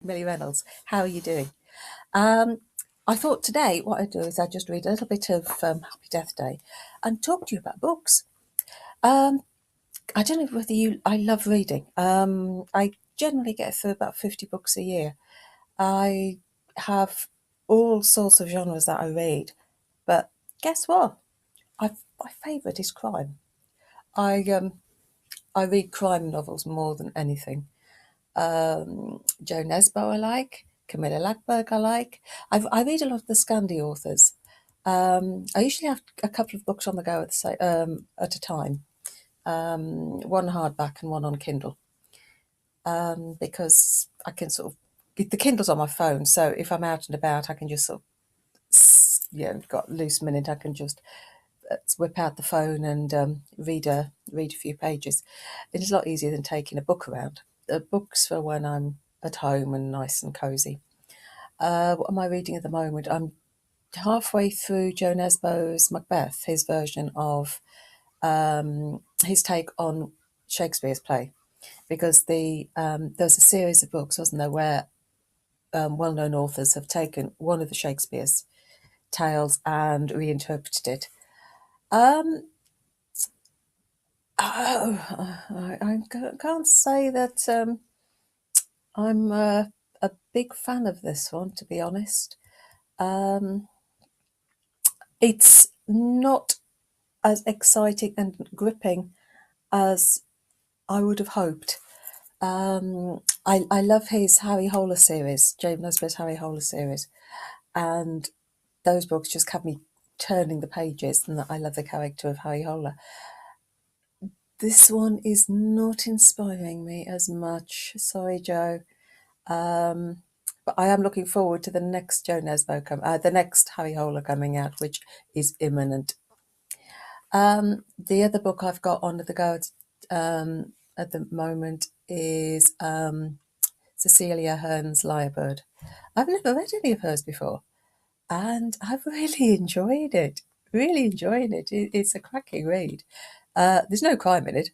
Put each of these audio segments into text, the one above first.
Millie Reynolds. How are you doing? Um, I thought today what I'd do is I'd just read a little bit of Happy Deathday and talk to you about books. Um, I don't know whether I love reading. I generally get through about 50 books a year. I have all sorts of genres that I read, but guess what? My favourite is crime. I I read crime novels more than anything. Joe Nesbo I like, Camilla Lackberg I like. I read a lot of the Scandi authors. I usually have a couple of books on the go at a time, one hardback and one on Kindle, because I can sort of, the Kindle's on my phone, so if I'm out and about, I can just sort of, got a loose minute, I can just whip out the phone and read a few pages. It is a lot easier than taking a book around. Books for when I'm at home and nice and cosy. What am I reading at the moment? I'm halfway through Joe Nesbo's Macbeth, his version of his take on Shakespeare's play, because there's a series of books, wasn't there, where well-known authors have taken one of the Shakespeare's tales and reinterpreted it. I can't say that I'm a big fan of this one, to be honest. It's not as exciting and gripping as I would have hoped. I love his Harry Holer series, James Nesbitt's Harry Holer series, and those books just have me turning the pages, and I love the character of Harry Holer. This one is not inspiring me as much. Sorry, Joe. But I am looking forward to the next Joe Nesbo the next Harry Holer coming out, which is imminent. The other book I've got on the go at the moment is Cecilia Hearn's Lyrebird. I've never read any of hers before, and I've really enjoyed it. Really enjoying it. It's a cracking read. There's no crime in it,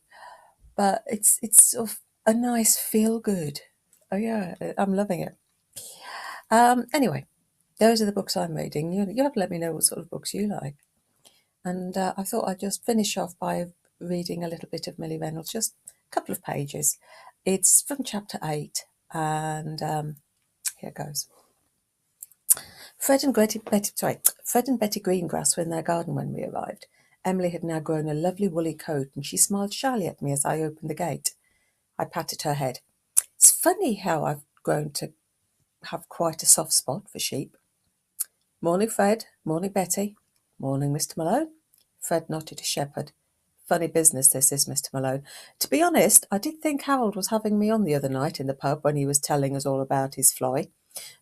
but it's sort of a nice feel good. Oh yeah, I'm loving it. Anyway, those are the books I'm reading. You have to let me know what sort of books you like. And I thought I'd just finish off by reading a little bit of Millie Reynolds, just a couple of pages. It's from chapter 8, and here goes. Fred and Betty Greengrass were in their garden when we arrived. Emily had now grown a lovely woolly coat, and she smiled shyly at me as I opened the gate. I patted her head. It's funny how I've grown to have quite a soft spot for sheep. Morning, Fred. Morning, Betty. Morning, Mr. Malone. Fred nodded to Shepherd. Funny business this is, Mr. Malone. To be honest, I did think Harold was having me on the other night in the pub when he was telling us all about his fly.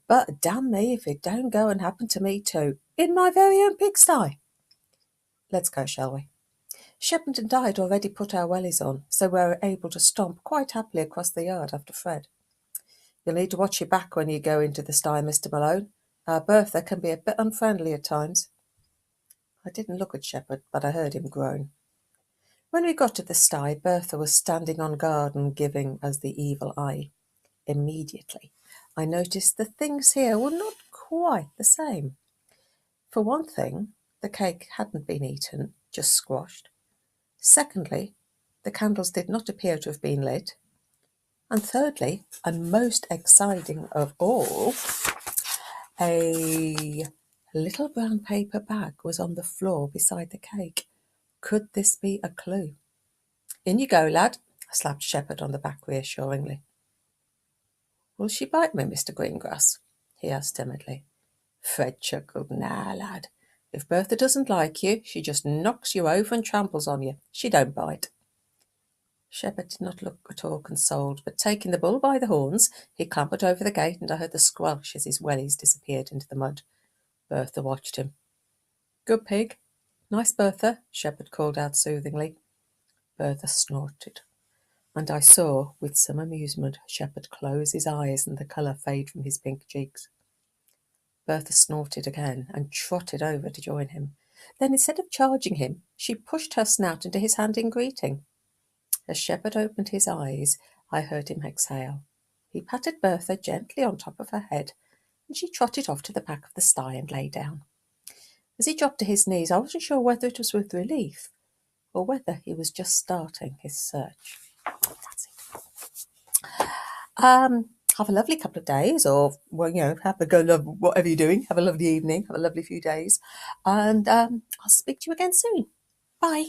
But damn me if it don't go and happen to me too, in my very own pigsty. Let's go, shall we? Shepherd and I had already put our wellies on, so we were able to stomp quite happily across the yard after Fred. You'll need to watch your back when you go into the sty, Mr. Malone. Our Bertha can be a bit unfriendly at times. I didn't look at Shepherd, but I heard him groan. When we got to the sty, Bertha was standing on guard and giving us the evil eye. Immediately, I noticed the things here were not quite the same. For one thing, the cake hadn't been eaten, just squashed. Secondly, the candles did not appear to have been lit. And thirdly, and most exciting of all, a little brown paper bag was on the floor beside the cake. Could this be a clue? In you go, lad. I slapped Shepherd on the back reassuringly. Will she bite me, Mr. Greengrass? He asked timidly. Fred chuckled. Nah, lad. If Bertha doesn't like you, she just knocks you over and tramples on you. She don't bite. Shepherd did not look at all consoled, but taking the bull by the horns, he clambered over the gate, and I heard the squelch as his wellies disappeared into the mud. Bertha watched him. Good pig. Nice, Bertha, Shepherd called out soothingly. Bertha snorted, and I saw, with some amusement, Shepherd close his eyes and the colour fade from his pink cheeks. Bertha snorted again and trotted over to join him. Then, instead of charging him, she pushed her snout into his hand in greeting. As Shepherd opened his eyes, I heard him exhale. He patted Bertha gently on top of her head, and she trotted off to the back of the sty and lay down. As he dropped to his knees, I wasn't sure whether it was with relief or whether he was just starting his search. That's it. Have a lovely couple of days, or have a go. Whatever you're doing, have a lovely evening, have a lovely few days, and I'll speak to you again soon. Bye.